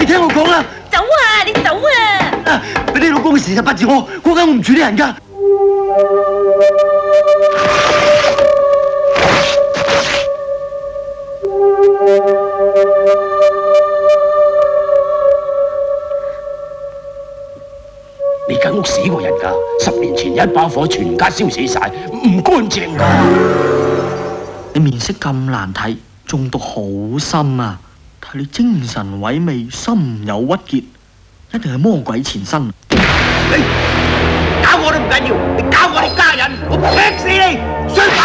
你聽我講啦！走啊！你走啊！俾你老公嘅時辰八字我，嗰間我唔處理人㗎。你間屋死過人㗎，10年前一把火全家燒死晒，唔乾淨㗎。你面色咁難睇，中毒好深啊！睇你精神萎靡，心有鬱結，一定係魔鬼纏身。你搞我都唔緊要，你搞我哋家人，我劈死你！衰鬼！